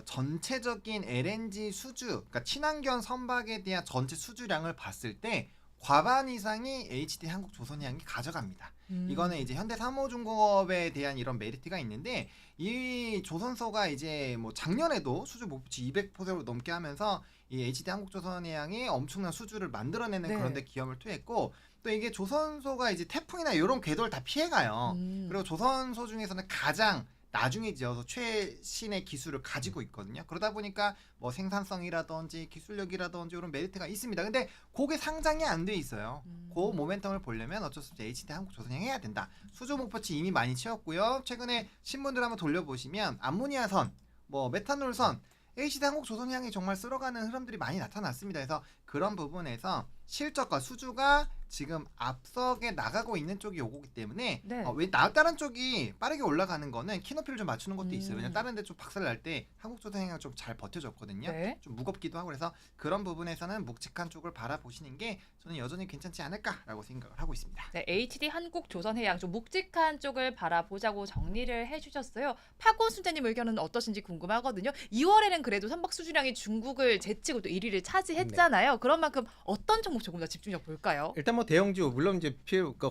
Speaker 3: 전체적인 LNG 수주, 그러니까 친환경 선박에 대한 전체 수주량을 봤을 때 과반 이상이 HD 한국조선해양이 가져갑니다. 이거는 이제 현대사모중공업에 대한 이런 메리트가 있는데 이 조선소가 이제 뭐 작년에도 수주 목표치 200%를 넘게 하면서 이 HD 한국조선해양이 엄청난 수주를 만들어내는
Speaker 1: 네.
Speaker 3: 그런 데 기여를 투했고 또 이게 조선소가 이제 태풍이나 이런 궤도를 다 피해가요. 그리고 조선소 중에서는 가장 나중에 지어서 최신의 기술을 가지고 있거든요. 그러다 보니까 뭐 생산성이라든지 기술력이라든지 이런 메리트가 있습니다. 근데 그게 상장이 안 돼 있어요. 그 모멘텀을 보려면 어쩔 수 없이 HD 한국조선해양 해야 된다. 수주 목표치 이미 많이 채웠고요. 최근에 신문들 한번 돌려보시면 암모니아선, 뭐 메탄올선 HD 한국조선해양이 정말 쓸어가는 흐름들이 많이 나타났습니다. 그래서 그런 부분에서 실적과 수주가 지금 앞서게 나가고 있는 쪽이 요거기 때문에
Speaker 1: 네.
Speaker 3: 다른 쪽이 빠르게 올라가는 거는 키높이를 좀 맞추는 것도 있어요. 왜냐면 다른 데 좀 박살 날 때 한국조선해양 좀 잘 버텨줬거든요.
Speaker 1: 네.
Speaker 3: 좀 무겁기도 하고 그래서 그런 부분에서는 묵직한 쪽을 바라보시는 게 저는 여전히 괜찮지 않을까라고 생각을 하고 있습니다.
Speaker 1: 네, HD 한국조선해양 좀 묵직한 쪽을 바라보자고 정리를 해주셨어요. 파곤 순자님 의견은 어떠신지 궁금하거든요. 2월에는 그래도 선박 수주량이 중국을 제치고 또 1위를 차지했잖아요. 그런 만큼 어떤 종목 조금 더 집중력 볼까요?
Speaker 2: 일단 뭐 대형주 물론 이제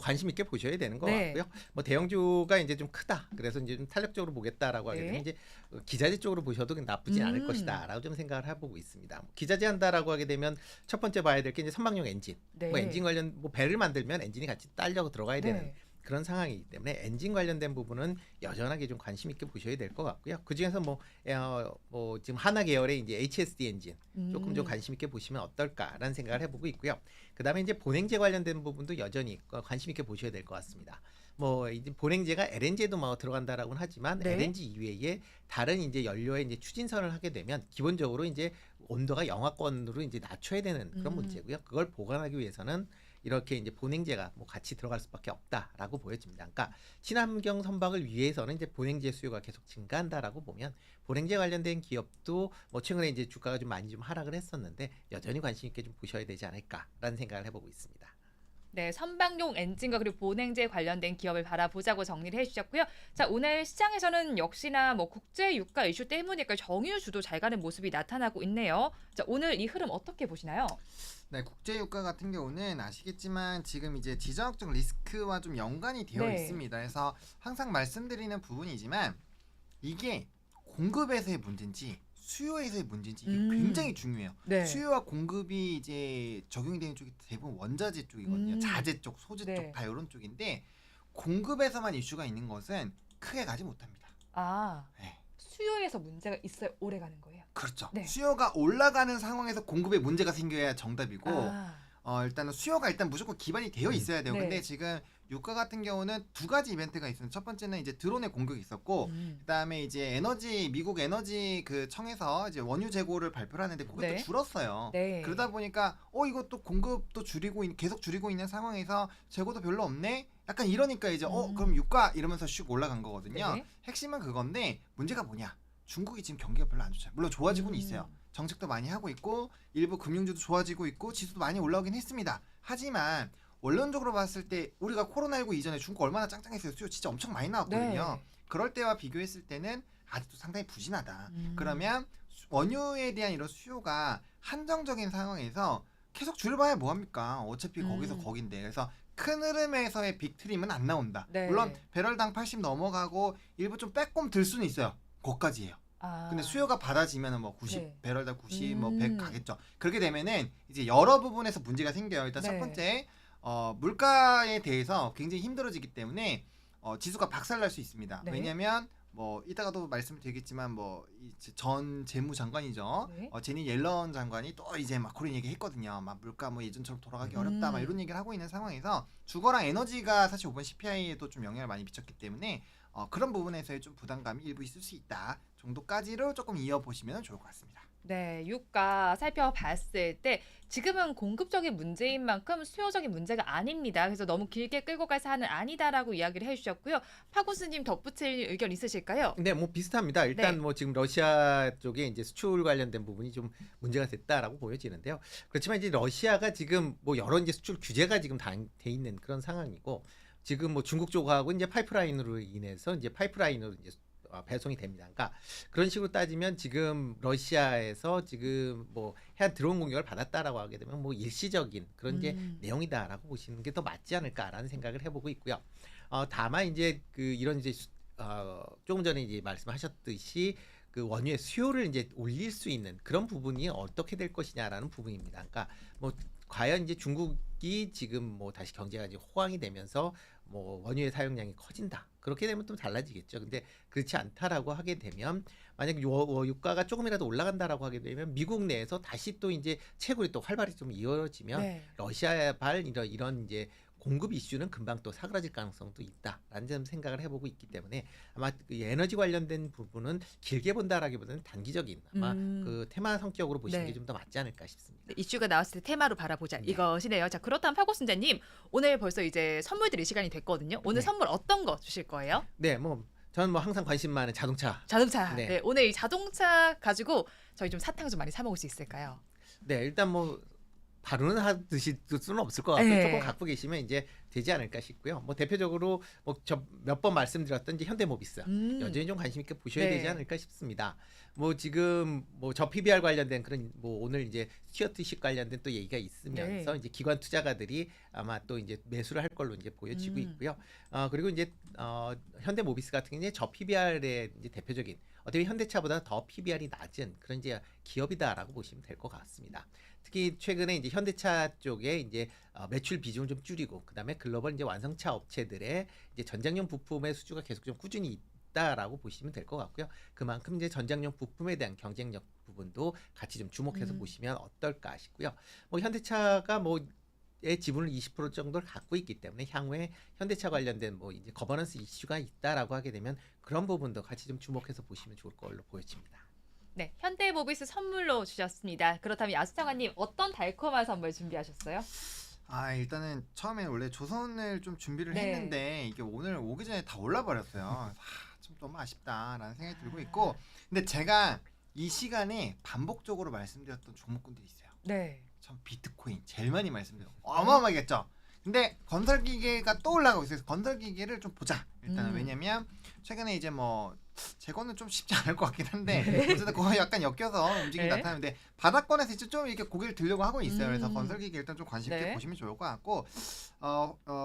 Speaker 2: 관심 있게 보셔야 되는 것
Speaker 1: 네.
Speaker 2: 같고요. 뭐 대형주가 이제 좀 크다. 그래서 이제 좀 탄력적으로 보겠다라고 하게
Speaker 1: 네.
Speaker 2: 되면 이제 기자재 쪽으로 보셔도 나쁘진 않을 것이다라고 좀 생각을 해보고 있습니다. 뭐 기자재 한다라고 하게 되면 첫 번째 봐야 될 게 이제 선박용 엔진.
Speaker 1: 네.
Speaker 2: 뭐 엔진 관련 뭐 배를 만들면 엔진이 같이 딸려 들어가야 되는
Speaker 1: 네.
Speaker 2: 그런 상황이기 때문에 엔진 관련된 부분은 여전하게 좀 관심 있게 보셔야 될 것 같고요. 그 중에서 뭐 지금 하나 계열의 이제 HSD 엔진 조금 좀 관심 있게 보시면 어떨까라는 생각을 해보고 있고요. 그다음에 이제 본행제 관련된 부분도 여전히 관심 있게 보셔야 될 것 같습니다. 뭐 이제 본행제가 LNG에도 뭐 들어간다라고는 하지만
Speaker 1: 네.
Speaker 2: LNG 이외에 다른 이제 연료에 이제 추진선을 하게 되면 기본적으로 이제 온도가 영하권으로 이제 낮춰야 되는 그런 문제고요. 그걸 보관하기 위해서는 이렇게 이제 본행제가 뭐 같이 들어갈 수밖에 없다라고 보여집니다. 그러니까 친환경 선박을 위해서는 이제 본행제 수요가 계속 증가한다라고 보면 본행제 관련된 기업도 뭐 최근에 이제 주가가 좀 많이 좀 하락을 했었는데 여전히 관심 있게 좀 보셔야 되지 않을까라는 생각을 해보고 있습니다.
Speaker 1: 네, 선박용 엔진과 그리고 본행제 관련된 기업을 바라보자고 정리를 해주셨고요. 자, 오늘 시장에서는 역시나 뭐 국제 유가 이슈 때문일까 정유주도 잘 가는 모습이 나타나고 있네요. 자, 오늘 이 흐름 어떻게 보시나요?
Speaker 3: 네, 국제유가 같은 경우는 아시겠지만 지금 이제 지정학적 리스크와 좀 연관이 되어
Speaker 1: 네.
Speaker 3: 있습니다. 그래서 항상 말씀드리는 부분이지만 이게 공급에서의 문제인지 수요에서의 문제인지 이게 굉장히 중요해요.
Speaker 1: 네.
Speaker 3: 수요와 공급이 이제 적용이 되는 쪽이 대부분 원자재 쪽이거든요. 자재 쪽, 소재
Speaker 1: 네.
Speaker 3: 쪽 다 이런 쪽인데 공급에서만 이슈가 있는 것은 크게 가지 못합니다.
Speaker 1: 아,
Speaker 3: 네.
Speaker 1: 수요에서 문제가 있어야 오래 가는 거예요.
Speaker 3: 그렇죠.
Speaker 1: 네.
Speaker 3: 수요가 올라가는 상황에서 공급에 문제가 생겨야 정답이고 일단은 수요가 일단 무조건 기반이 되어 있어야 돼요.
Speaker 1: 네.
Speaker 3: 근데 지금 유가 같은 경우는 두 가지 이벤트가 있습니다. 첫 번째는 이제 드론의 공격이 있었고, 그다음에 이제 미국 에너지 그 청에서 이제 원유 재고를 발표를 하는데 그것도
Speaker 1: 네.
Speaker 3: 줄었어요.
Speaker 1: 네.
Speaker 3: 그러다 보니까 이것도 공급도 계속 줄이고 있는 상황에서 재고도 별로 없네. 약간 이러니까 이제 그럼 유가 이러면서 슉 올라간 거거든요.
Speaker 1: 네.
Speaker 3: 핵심은 그건데 문제가 뭐냐? 중국이 지금 경기가 별로 안 좋죠. 물론 좋아지고는 있어요. 정책도 많이 하고 있고 일부 금융주도 좋아지고 있고 지수도 많이 올라오긴 했습니다. 하지만 원론적으로 봤을 때 우리가 코로나19 이전에 중국 얼마나 짱짱했어요. 수요 진짜 엄청 많이 나왔거든요.
Speaker 1: 네.
Speaker 3: 그럴 때와 비교했을 때는 아직도 상당히 부진하다. 그러면 원유에 대한 이런 수요가 한정적인 상황에서 계속 줄여봐야 뭐합니까? 어차피 거기서 거긴데. 그래서 큰 흐름에서의 빅트림은 안 나온다.
Speaker 1: 네.
Speaker 3: 물론 배럴당 80 넘어가고 일부 좀 빼꼼 들 수는 있어요. 거기까지예요. 근데 수요가 받아지면은 뭐 90,
Speaker 1: 네.
Speaker 3: 배럴당 90, 뭐 100 가겠죠. 그렇게 되면은 이제 여러 부분에서 문제가 생겨요. 일단
Speaker 1: 네.
Speaker 3: 첫 번째, 물가에 대해서 굉장히 힘들어지기 때문에 지수가 박살날 수 있습니다.
Speaker 1: 네.
Speaker 3: 왜냐면 뭐 이따가도 말씀드리겠지만 뭐 전 재무장관이죠.
Speaker 1: 네.
Speaker 3: 제니 옐런 장관이 또 이제 막 그런 얘기 했거든요. 막 물가 뭐 예전처럼 돌아가기 어렵다 막 이런 얘기를 하고 있는 상황에서 주거랑 에너지가 사실 이번 CPI에도 좀 영향을 많이 미쳤기 때문에 그런 부분에서의 좀 부담감이 일부 있을 수 있다 정도까지로 조금 이어보시면 좋을 것 같습니다.
Speaker 1: 네, 유가 살펴봤을 때 지금은 공급적인 문제인 만큼 수요적인 문제가 아닙니다. 그래서 너무 길게 끌고 갈 사안은 아니다라고 이야기를 해주셨고요. 파고스님 덧붙일 의견 있으실까요?
Speaker 2: 네, 뭐 비슷합니다. 일단
Speaker 1: 네.
Speaker 2: 뭐 지금 러시아 쪽에 이제 수출 관련된 부분이 좀 문제가 됐다라고 보여지는데요. 그렇지만 이제 러시아가 지금 뭐 여러 이제 수출 규제가 지금 다 돼 있는 그런 상황이고 지금 뭐 중국 쪽하고 이제 파이프라인으로 인해서 이제 파이프라인으로 이제 배송이 됩니다. 그러니까 그런 식으로 따지면 지금 러시아에서 지금 뭐 해안 드론 공격을 받았다라고 하게 되면 뭐 일시적인 그런 이제 내용이다라고 보시는 게 더 맞지 않을까라는 생각을 해보고 있고요. 다만 이제 그 이런 이제 조금 전에 이제 말씀하셨듯이 그 원유의 수요를 이제 올릴 수 있는 그런 부분이 어떻게 될 것이냐라는 부분입니다. 그러니까 뭐 과연 이제 중국이 지금 뭐 다시 경제가 이제 호황이 되면서 뭐 원유의 사용량이 커진다. 그렇게 되면 좀 달라지겠죠. 근데 그렇지 않다라고 하게 되면 만약 유가가 조금이라도 올라간다라고 하게 되면 미국 내에서 다시 또 이제 채굴이 또 활발히 좀 이어지면
Speaker 1: 네.
Speaker 2: 러시아발 이런 이제 공급 이슈는 금방 또 사그라질 가능성도 있다라는 점 생각을 해보고 있기 때문에 아마 그 에너지 관련된 부분은 길게 본다라기보다는 단기적인 아마 그 테마 성격으로 보시는
Speaker 1: 네.
Speaker 2: 게 좀 더 맞지 않을까 싶습니다.
Speaker 1: 네, 이슈가 나왔을 때 테마로 바라보자
Speaker 2: 네.
Speaker 1: 이것이네요. 자 그렇다면 팔고순자님 오늘 벌써 이제 선물 드릴 시간이 됐거든요. 오늘
Speaker 2: 네.
Speaker 1: 선물 어떤 거 주실 거예요?
Speaker 2: 네, 뭐 저는 뭐 항상 관심 많은 자동차.
Speaker 1: 자동차.
Speaker 2: 네.
Speaker 1: 네. 오늘 이 자동차 가지고 저희 좀 사탕 좀 많이 사 먹을 수 있을까요?
Speaker 2: 네, 일단 뭐 바로는 드실 수는 없을 것 같고요.
Speaker 1: 네.
Speaker 2: 조금 갖고 계시면 이제 되지 않을까 싶고요. 뭐 대표적으로 뭐 저 몇 번 말씀드렸던 이제 현대모비스 여전히 좀 관심 있게 보셔야
Speaker 1: 네.
Speaker 2: 되지 않을까 싶습니다. 뭐 지금 뭐 저 PBR 관련된 그런 뭐 오늘 이제 스튜어트십 관련된 또 얘기가 있으면서
Speaker 1: 네.
Speaker 2: 이제 기관 투자가들이 아마 또 이제 매수를 할 걸로 이제 보여지고 있고요. 그리고 이제 현대모비스 같은 경우에 저 PBR의 이제 대표적인 어떻게 현대차보다 더 PBR이 낮은 그런 이제 기업이다라고 보시면 될 것 같습니다. 특히 최근에 이제 현대차 쪽에 이제 매출 비중을 좀 줄이고 그다음에 글로벌 이제 완성차 업체들의 이제 전장용 부품의 수주가 계속 좀 꾸준히 있다라고 보시면 될 것 같고요. 그만큼 이제 전장용 부품에 대한 경쟁력 부분도 같이 좀 주목해서 보시면 어떨까 싶고요. 뭐 현대차가 의 지분을 20% 정도를 갖고 있기 때문에 향후에 현대차 관련된 뭐 이제 거버넌스 이슈가 있다라고 하게 되면 그런 부분도 같이 좀 주목해서 보시면 좋을 걸로 보여집니다.
Speaker 1: 네, 현대모비스 선물로 주셨습니다. 그렇다면 야수장관님 어떤 달콤한 선물 준비하셨어요?
Speaker 3: 아 일단은 처음에 원래 조선을 좀 준비를
Speaker 1: 네.
Speaker 3: 했는데 이게 오늘 오기 전에 다 올라버렸어요. 좀 너무 아쉽다라는 생각이 들고 있고 근데 제가 이 시간에 반복적으로 말씀드렸던 종목군들이 있어요.
Speaker 1: 네.
Speaker 3: 참 비트코인 제일 많이 말씀드려요. 어마어마하겠죠. 근데 건설기계가 또 올라가고 있어요. 건설기계를 좀 보자. 일단은 왜냐면 최근에 이제 뭐 제거는 좀 쉽지 않을 것 같긴 한데 어쨌든 그거 약간 엮여서 움직임이
Speaker 1: 네.
Speaker 3: 나타나는데 바닥권에서 이제 좀 이렇게 고개를 들려고 하고 있어요. 그래서
Speaker 1: 음.
Speaker 3: 건설기계 일단 좀 관심 있게
Speaker 1: 네.
Speaker 3: 보시면 좋을 것 같고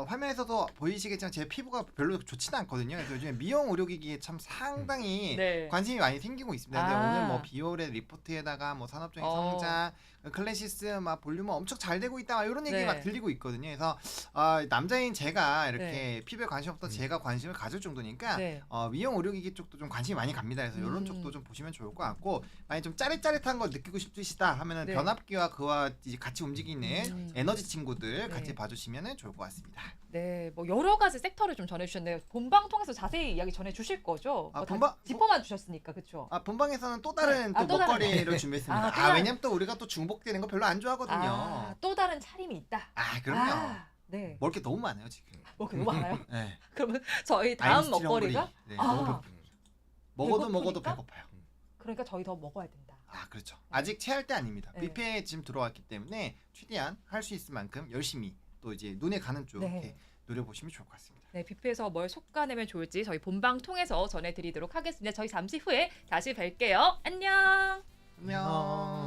Speaker 3: 화면에서도 보이시겠지만 제 피부가 별로 좋지는 않거든요. 그래서 요즘에 미용 의료기기에 참 상당히
Speaker 1: 네.
Speaker 3: 관심이 많이 생기고 있습니다. 근데
Speaker 1: 아.
Speaker 3: 오늘 뭐 비올의 리포트에다가 뭐 산업적인 성장, 클래시스 막 볼륨은 엄청 잘 되고 있다 막 이런 얘기
Speaker 1: 네.
Speaker 3: 막 들리고 있거든요. 그래서 남자인 제가 이렇게 피부에 관심 없던 제가 관심을 가질 정도니까
Speaker 1: 네.
Speaker 3: 미용 의료기기 쪽도 좀 관심이 많이 갑니다. 그래서 이런 쪽도 좀 보시면 좋을 것 같고 만약 좀 짜릿짜릿한 거 느끼고 싶으시다 하면은
Speaker 1: 네.
Speaker 3: 변압기와 그와 이제 같이 움직이는 에너지 친구들 같이
Speaker 1: 네.
Speaker 3: 봐주시면 좋을 것 같습니다.
Speaker 1: 네, 뭐 여러 가지 섹터를 좀 전해주셨네요. 본방 통해서 자세히 이야기 전해주실 거죠?
Speaker 3: 아,
Speaker 1: 뭐 다
Speaker 3: 본방-
Speaker 1: 짚어만 주셨으니까, 그렇죠?
Speaker 3: 본방에서는 또 다른
Speaker 1: 네. 아,
Speaker 3: 또
Speaker 1: 또 다른
Speaker 3: 먹거리를 준비했습니다.
Speaker 1: 또 다른-
Speaker 3: 왜냐면 또 우리가 또 중복되는 거 별로 안 좋아하거든요.
Speaker 1: 또 다른 차림이 있다.
Speaker 3: 그럼요.
Speaker 1: 네.
Speaker 3: 먹을 게 너무 많아요 지금.
Speaker 1: 뭐 너무 많아요.
Speaker 3: 네.
Speaker 1: 그러면 저희 다음
Speaker 3: 아인슈타인
Speaker 1: 먹거리가
Speaker 3: 헝그리. 네,
Speaker 1: 아.
Speaker 3: 너무 배고프죠. 먹어도
Speaker 1: 배고프니까?
Speaker 3: 배고파요.
Speaker 1: 그러니까 저희 더 먹어야 된다.
Speaker 3: 그렇죠. 아직 체할 때 아닙니다.
Speaker 1: 네.
Speaker 3: 뷔페에 지금 들어왔기 때문에 최대한 할 수 있을 만큼 열심히 또 이제 눈에 가는 쪽
Speaker 1: 네.
Speaker 3: 이렇게 노려보시면 좋을 것 같습니다.
Speaker 1: 네, 뷔페에서 뭘 솎아내면 좋을지 저희 본방 통해서 전해드리도록 하겠습니다. 저희 잠시 후에 다시 뵐게요. 안녕.
Speaker 3: 안녕.